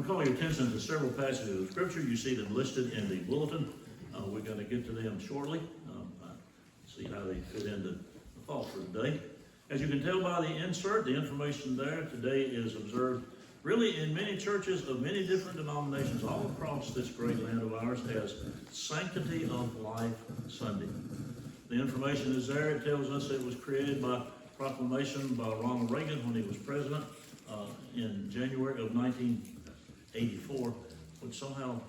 call your attention to several passages of Scripture. You see them listed in the bulletin. We're going to get to them shortly. See how they fit into the thought for today. As you can tell by the insert, the information there today is observed really in many churches of many different denominations all across this great land of ours as Sanctity of Life Sunday. The information is there. It tells us it was created by proclamation by Ronald Reagan when he was president in January of 1984, which somehow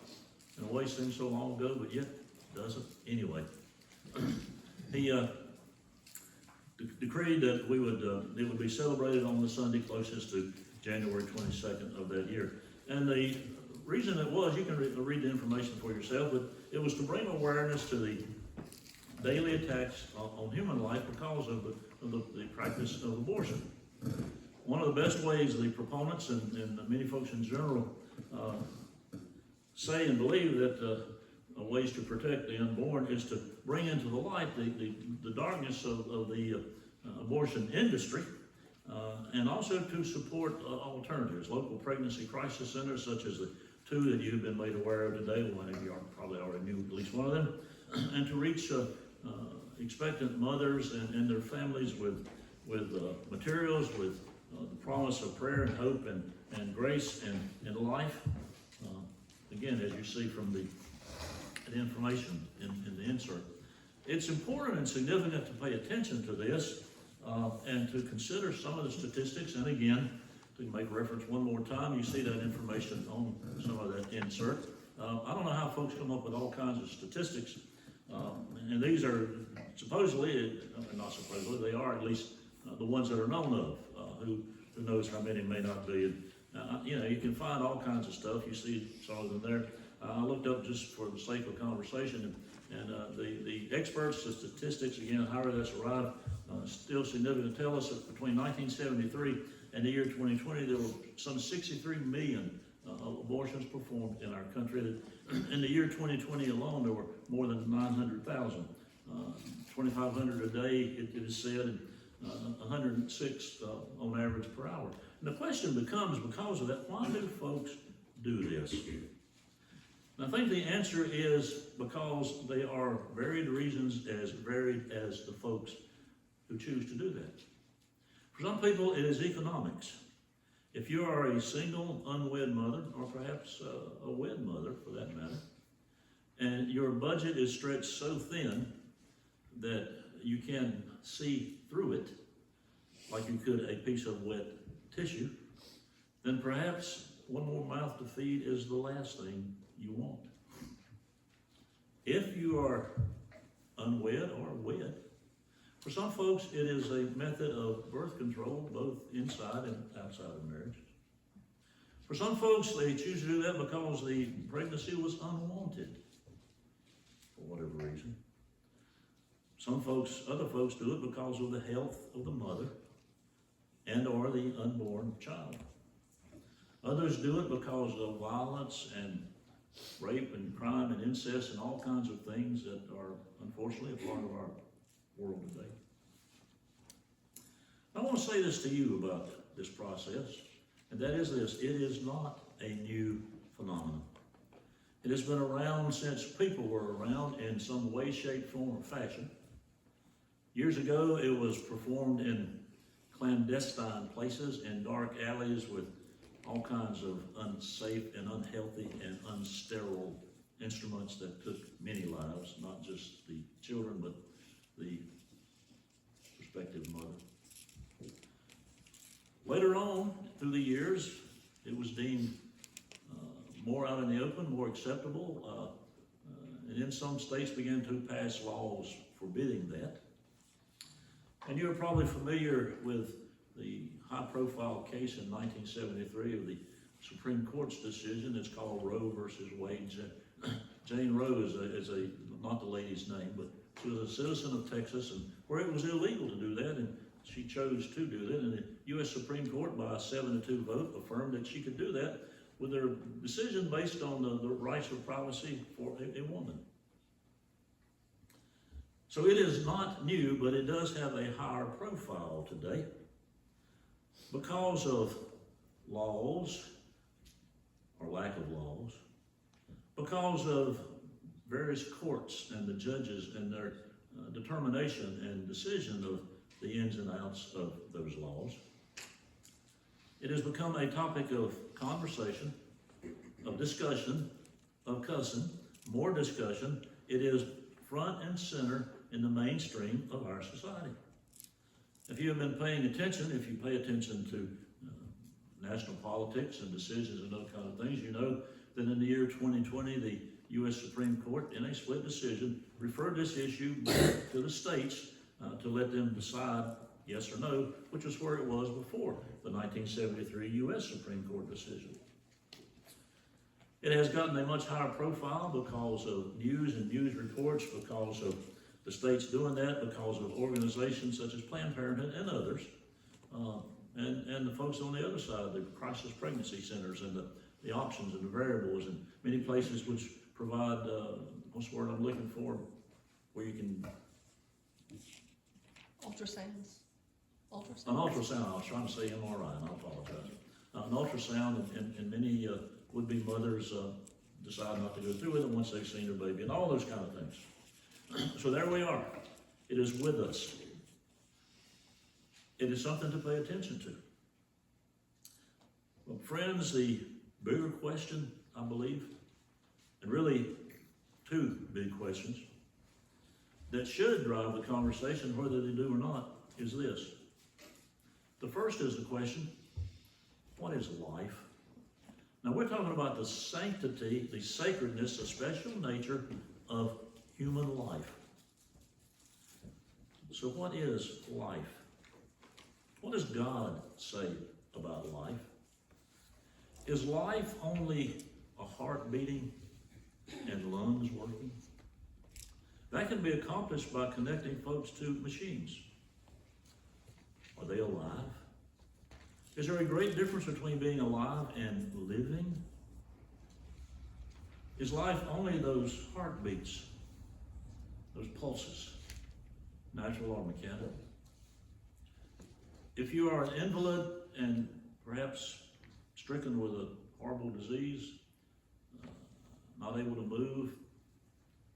in a way seems so long ago, but yet doesn't. Anyway, he decreed that it would be celebrated on the Sunday closest to January 22nd of that year. And the reason it was, you can read the information for yourself, but it was to bring awareness to the daily attacks on human life because of the practice of abortion. One of the best ways the proponents and many folks in general say and believe that ways to protect the unborn is to bring into the light the darkness of the abortion industry, and also to support alternatives, local pregnancy crisis centers such as the two that you've been made aware of today. One of you probably already knew at least one of them, and to reach expectant mothers and their families with materials, with the promise of prayer and hope and grace and life. Again, as you see from the information in the insert. It's important and significant to pay attention to this and to consider some of the statistics. And again, to make reference one more time, you see that information on some of that insert. I don't know how folks come up with all kinds of statistics. And these are supposedly, not supposedly, they are at least the ones that are known of. Who knows how many may not be. And, you can find all kinds of stuff. You see some of them there. I looked up just for the sake of conversation, and the experts, the statistics, again, however that's arrived, still significant. Tell us that between 1973 and the year 2020, there were some 63 million abortions performed in our country. In the year 2020 alone, there were more than 900,000. 2,500 a day, it is said, and 106 on average per hour. And the question becomes, because of that, why do folks do this? And I think the answer is because they are varied reasons, as varied as the folks who choose to do that. For some people, it is economics. If you are a single, unwed mother, or perhaps a wed mother for that matter, and your budget is stretched so thin that you can see through it like you could a piece of wet tissue, then perhaps one more mouth to feed is the last thing you want. If you are unwed or wed, for some folks it is a method of birth control both inside and outside of marriage. For some folks, they choose to do that because the pregnancy was unwanted for whatever reason. Other folks do it because of the health of the mother and or the unborn child. Others do it because of violence and rape and crime and incest and all kinds of things that are unfortunately a part of our world today. I want to say this to you about this process, and that is this: it is not a new phenomenon. It has been around since people were around in some way, shape, form, or fashion. Years ago, it was performed in clandestine places, in dark alleys with all kinds of unsafe and unhealthy and unsterile instruments that took many lives, not just the children, but the prospective mother. Later on, through the years, it was deemed more out in the open, more acceptable, and in some states began to pass laws forbidding that. And you're probably familiar with the high-profile case in 1973 of the Supreme Court's decision. It's called Roe versus Wade. Jane Roe is not the lady's name, but she was a citizen of Texas, and where it was illegal to do that, and she chose to do that. And the U.S. Supreme Court, by a 7-2 vote, affirmed that she could do that with their decision based on the rights of privacy for a woman. So it is not new, but it does have a higher profile today because of laws or lack of laws, because of various courts and the judges and their determination and decision of the ins and outs of those laws. It has become a topic of conversation, of discussion, of cussing, more discussion. It is front and center in the mainstream of our society. If you have been paying attention, if you pay attention to national politics and decisions and those kind of things, you know that in the year 2020, the U.S. Supreme Court, in a split decision, referred this issue back to the states to let them decide yes or no, which was where it was before the 1973 U.S. Supreme Court decision. It has gotten a much higher profile because of news and news reports, because of the states doing that, because of organizations such as Planned Parenthood and others, and the folks on the other side, the crisis pregnancy centers and the options and the variables, and many places which provide, what's the word I'm looking for, where you can... Ultrasounds. An ultrasound, I was trying to say MRI, and I apologize. An ultrasound, and many would-be mothers decide not to go through with it once they've seen their baby, and all those kind of things. So there we are. It is with us. It is something to pay attention to. Well, friends, the bigger question, I believe, and really two big questions that should drive the conversation, whether they do or not, is this. The first is the question, what is life? Now we're talking about the sanctity, the sacredness, the special nature of human life. So what is life? What does God say about life? Is life only a heart beating and lungs working? That can be accomplished by connecting folks to machines. Are they alive? Is there a great difference between being alive and living? Is life only those heartbeats, those pulses, natural or mechanical? If you are an invalid and perhaps stricken with a horrible disease, not able to move,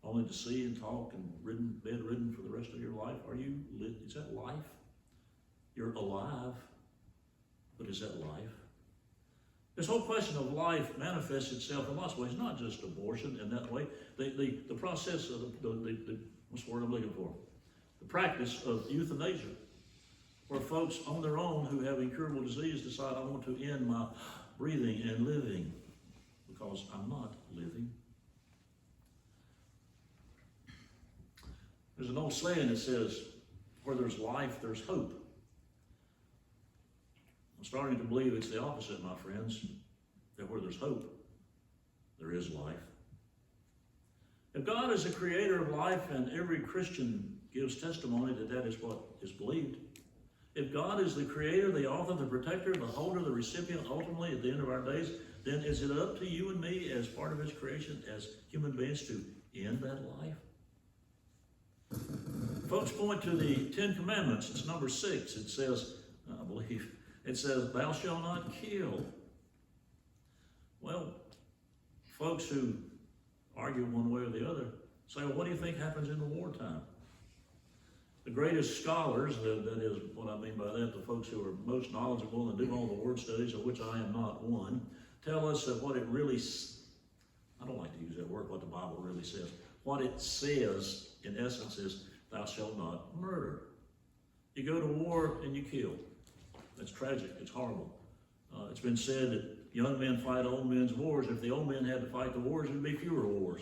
only to see and talk and bedridden for the rest of your life, is that life? You're alive, but is that life? This whole question of life manifests itself in lots of ways, not just abortion in that way. The process of what's the word I'm looking for? The practice of euthanasia, where folks on their own who have incurable disease decide, I want to end my breathing and living because I'm not living. There's an old saying that says, where there's life, there's hope. I'm starting to believe it's the opposite, my friends, that where there's hope, there is life. If God is the creator of life, and every Christian gives testimony that that is what is believed, if God is the creator, the author, the protector, the holder, the recipient, ultimately at the end of our days, then is it up to you and me as part of his creation, as human beings, to end that life? Folks point to the 10 Commandments. It's number 6. It says, I believe, it says, thou shalt not kill. Well, folks who argue one way or the other say, well, what do you think happens in the wartime? The greatest scholars, that is what I mean by that, the folks who are most knowledgeable and do all the word studies, of which I am not one, tell us that what it really, I don't like to use that word, what the Bible really says. What it says, in essence, is thou shalt not murder. You go to war and you kill. That's tragic. It's horrible. It's been said that young men fight old men's wars. If the old men had to fight the wars, there'd be fewer wars.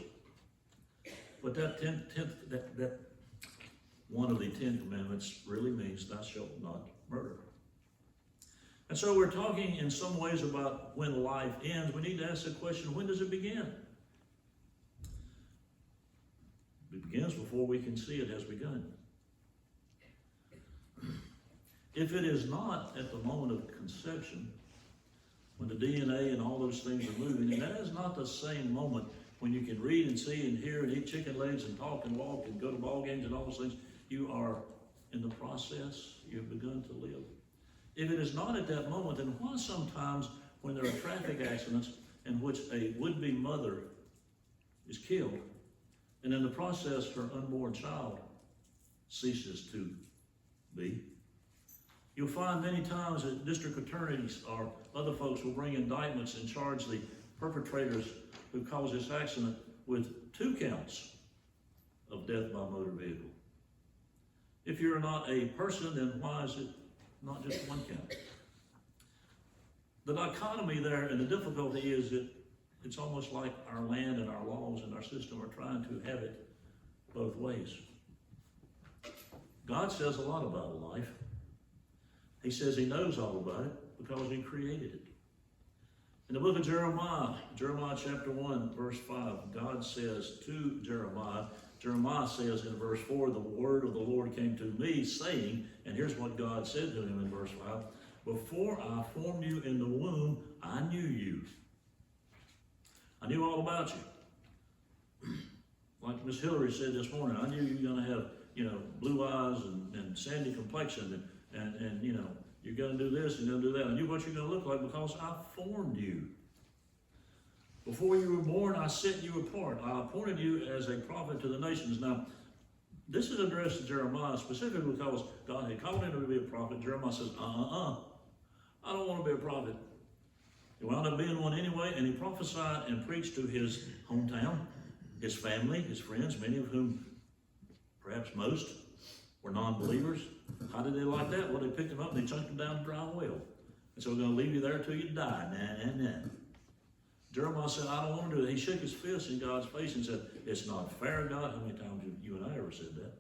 But that one of the 10 Commandments really means thou shalt not murder. And so we're talking in some ways about when life ends. We need to ask the question, when does it begin? It begins before we can see it has begun. If it is not at the moment of conception, when the DNA and all those things are moving, and that is not the same moment when you can read and see and hear and eat chicken legs and talk and walk and go to ball games and all those things, you are in the process, you've begun to live. If it is not at that moment, then why sometimes when there are traffic accidents in which a would-be mother is killed, and in the process her unborn child ceases to be. You'll find many times that district attorneys or other folks will bring indictments and charge the perpetrators who caused this accident with 2 counts of death by motor vehicle. If you're not a person, then why is it not just 1 count? The dichotomy there and the difficulty is that it's almost like our land and our laws and our system are trying to have it both ways. God says a lot about life. He says he knows all about it because he created it. In the book of Jeremiah chapter 1, verse 5, God says to Jeremiah says in verse 4, the word of the Lord came to me saying, and here's what God said to him in verse 5, before I formed you in the womb, I knew you. I knew all about you. Like Miss Hillary said this morning, I knew you were going to have, blue eyes and sandy complexion and you're going to do this and you're going to do that. I knew what you're going to look like because I formed you. Before you were born, I set you apart. I appointed you as a prophet to the nations. Now, this is addressed to Jeremiah specifically because God had called him to be a prophet. Jeremiah says, I don't want to be a prophet. He wound up being one anyway, and he prophesied and preached to his hometown, his family, his friends, many of whom, perhaps most, were non-believers. How did they like that? Well, they picked him up and they chunked him down a dry well. And so we're going to leave you there till you die. Nah. Jeremiah said, I don't want to do it. He shook his fist in God's face and said, it's not fair, God. How many times have you and I ever said that?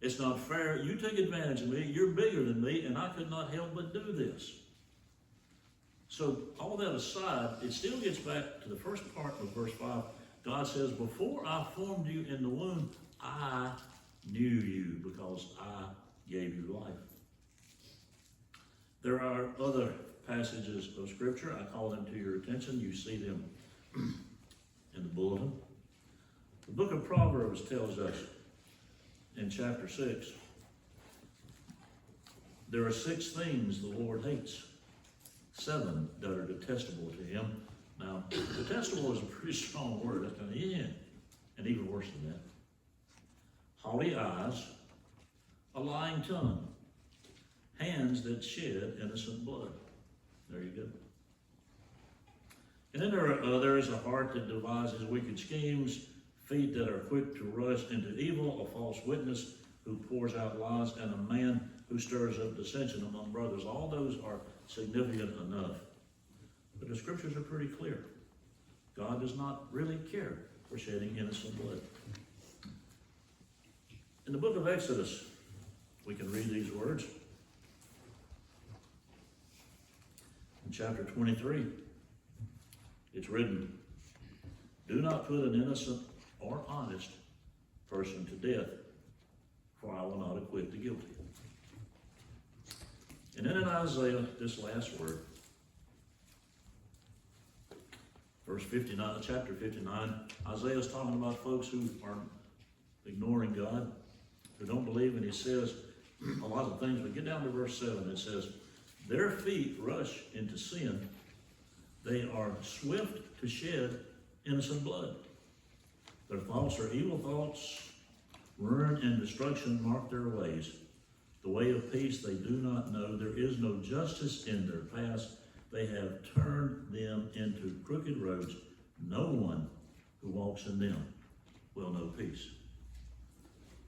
It's not fair. You took advantage of me. You're bigger than me, and I could not help but do this. So all that aside, it still gets back to the first part of verse 5. God says, before I formed you in the womb, I knew you because I gave you life. There are other passages of Scripture. I call them to your attention. You see them in the bulletin. The book of Proverbs tells us in chapter 6, there are 6 things the Lord hates, 7 that are detestable to him. Now, detestable is a pretty strong word. That's kind of, and even worse than that. Haughty eyes, a lying tongue, hands that shed innocent blood. There you go. And then there is a heart that devises wicked schemes, feet that are quick to rush into evil, a false witness who pours out lies, and a man who stirs up dissension among brothers. All those are significant enough. But the Scriptures are pretty clear. God does not really care for shedding innocent blood. In the book of Exodus, we can read these words. In chapter 23, it's written, do not put an innocent or honest person to death, for I will not acquit the guilty. And then in Isaiah, this last word, verse 59, chapter 59, Isaiah is talking about folks who are ignoring God, who don't believe, and he says a lot of things. But get down to verse 7, it says, their feet rush into sin. They are swift to shed innocent blood. Their thoughts are evil thoughts. Ruin and destruction mark their ways. The way of peace they do not know. There is no justice in their paths. They have turned them into crooked roads. No one who walks in them will know peace.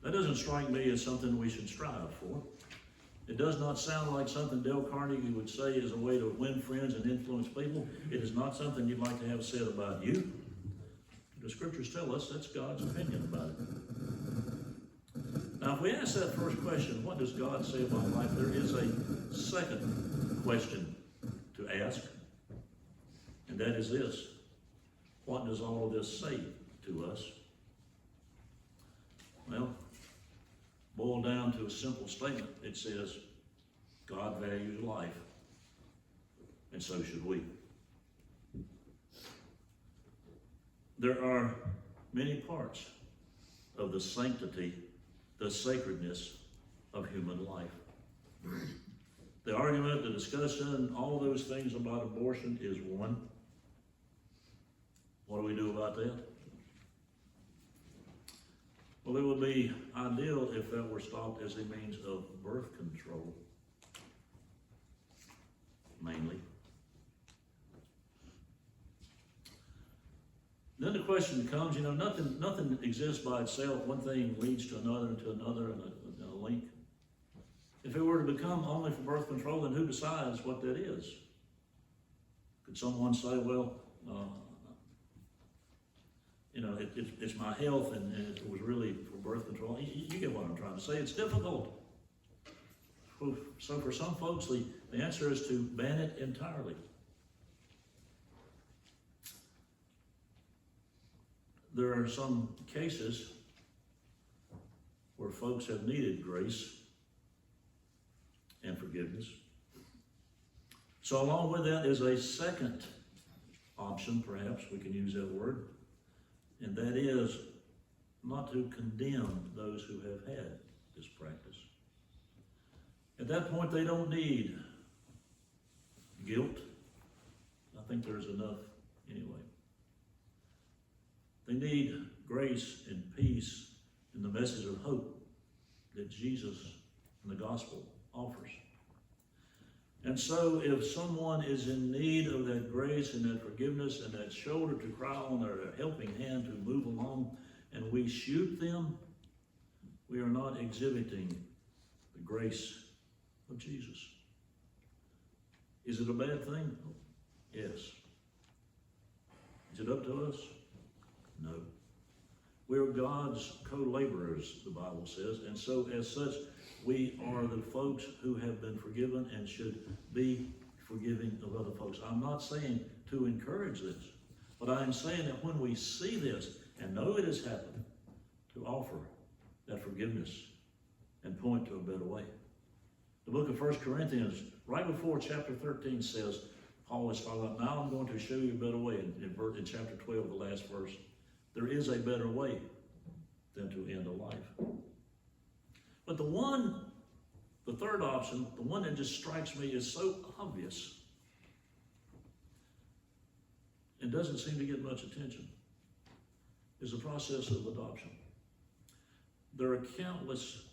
That doesn't strike me as something we should strive for. It does not sound like something Dale Carnegie would say is a way to win friends and influence people. It is not something you'd like to have said about you. The Scriptures tell us that's God's opinion about it. Now, if we ask that first question, what does God say about life? There is a second question to ask, and that is this. What does all of this say to us? Well, boiled down to a simple statement, it says, God values life, and so should we. There are many parts of the sanctity, the sacredness of human life. The argument, the discussion, all those things about abortion is one. What do we do about that? Well, it would be ideal if that were stopped as a means of birth control, mainly. Then the question becomes, nothing exists by itself. One thing leads to another and a link. If it were to become only for birth control, then who decides what that is? Could someone say, well, it's my health and it was really for birth control? You get what I'm trying to say. It's difficult. So for some folks, the answer is to ban it entirely. There are some cases where folks have needed grace and forgiveness. So along with that is a second option, perhaps we can use that word, and that is not to condemn those who have had this practice. At that point, they don't need guilt. I think there's enough anyway. They need grace and peace and the message of hope that Jesus and the gospel offers. And so if someone is in need of that grace and that forgiveness and that shoulder to cry on or a helping hand to move along, and we shoot them, we are not exhibiting the grace of Jesus. Is it a bad thing? Yes. Is it up to us? No. We are God's co-laborers, the Bible says, and so as such, we are the folks who have been forgiven and should be forgiving of other folks. I'm not saying to encourage this, but I am saying that when we see this and know it has happened, to offer that forgiveness and point to a better way. The book of 1 Corinthians, right before chapter 13 says, Paul is talking about, now I'm going to show you a better way. In chapter 12, the last verse, there is a better way than to end a life. But the third option, the one that just strikes me is so obvious and doesn't seem to get much attention, is the process of adoption. There are countless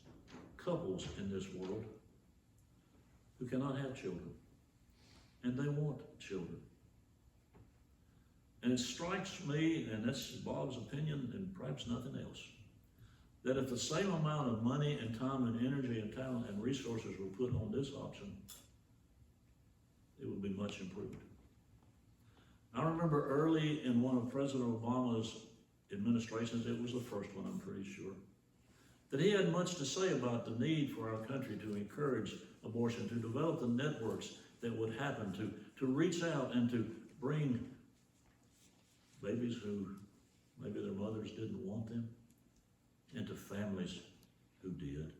couples in this world who cannot have children, and they want children. And it strikes me, and that's Bob's opinion and perhaps nothing else, that if the same amount of money and time and energy and talent and resources were put on this option, it would be much improved. I remember early in one of President Obama's administrations, it was the first one, I'm pretty sure, that he had much to say about the need for our country to encourage abortion, to develop the networks that would happen, to reach out and to bring babies who maybe their mothers didn't want them into families who did.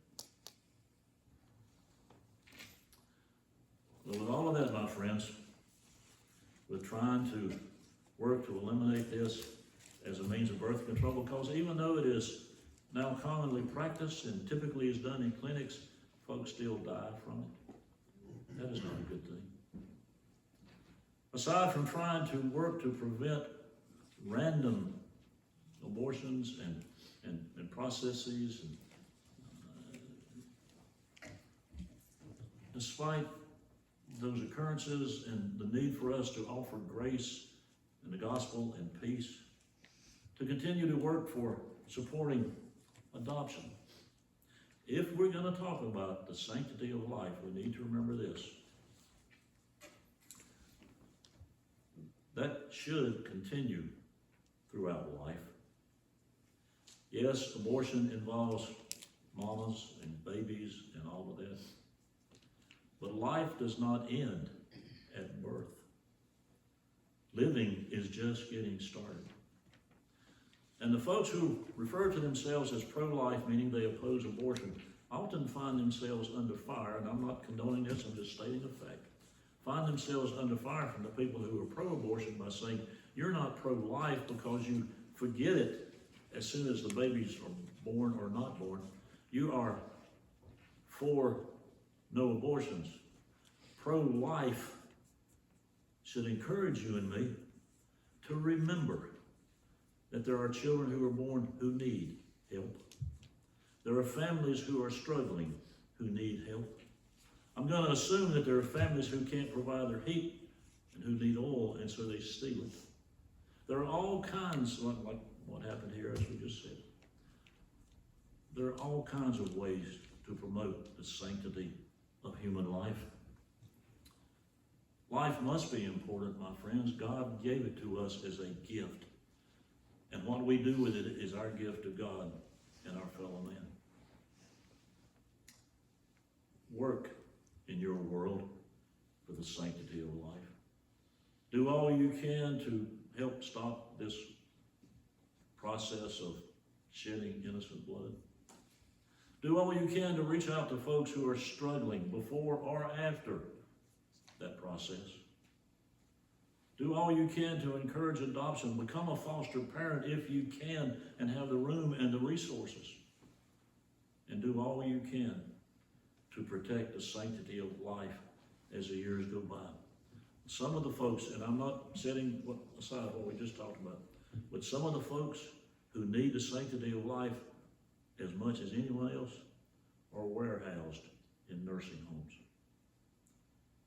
But with all of that, my friends, we're trying to work to eliminate this as a means of birth control, because even though it is now commonly practiced and typically is done in clinics, folks still die from it. That is not a good thing. Aside from trying to work to prevent random abortions and processes, and despite those occurrences and the need for us to offer grace and the gospel and peace, to continue to work for supporting adoption. If we're going to talk about the sanctity of life, we need to remember this. That should continue throughout life. Yes, abortion involves mamas and babies and all of that. But life does not end at birth. Living is just getting started. And the folks who refer to themselves as pro-life, meaning they oppose abortion, often find themselves under fire, and I'm not condoning this, I'm just stating a fact, find themselves under fire from the people who are pro-abortion by saying, you're not pro-life because you forget it as soon as the babies are born or not born. You are for no abortions. Pro-life should encourage you and me to remember that there are children who are born who need help. There are families who are struggling who need help. I'm going to assume that there are families who can't provide their heat and who need oil, and so they steal it. There are all kinds, like what happened here, as we just said. There are all kinds of ways to promote the sanctity of human life. Life must be important, my friends. God gave it to us as a gift. And what we do with it is our gift to God and our fellow man. Work in your world for the sanctity of life. Do all you can to help stop this process of shedding innocent blood. Do all you can to reach out to folks who are struggling before or after that process. Do all you can to encourage adoption. Become a foster parent if you can and have the room and the resources. And do all you can to protect the sanctity of life as the years go by. Some of the folks, and I'm not setting aside what we just talked about, but some of the folks who need the sanctity of life as much as anyone else are warehoused in nursing homes.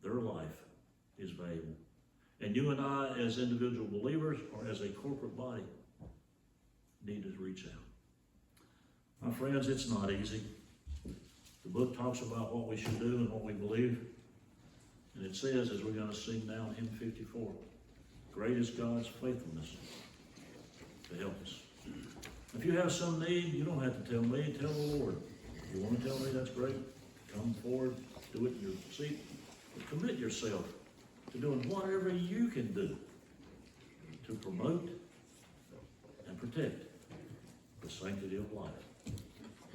Their life is valuable. And you and I, as individual believers or as a corporate body, need to reach out. My friends, it's not easy. The book talks about what we should do and what we believe. And it says, as we're going to sing now in hymn 54, great is God's faithfulness to help us. If you have some need, you don't have to tell me, tell the Lord. If you want to tell me, that's great. Come forward, do it in your seat. But commit yourself to doing whatever you can do to promote and protect the sanctity of life.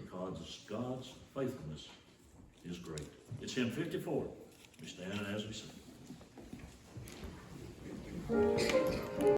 Because God's faithfulness is great. It's hymn 54. We stand as we sing.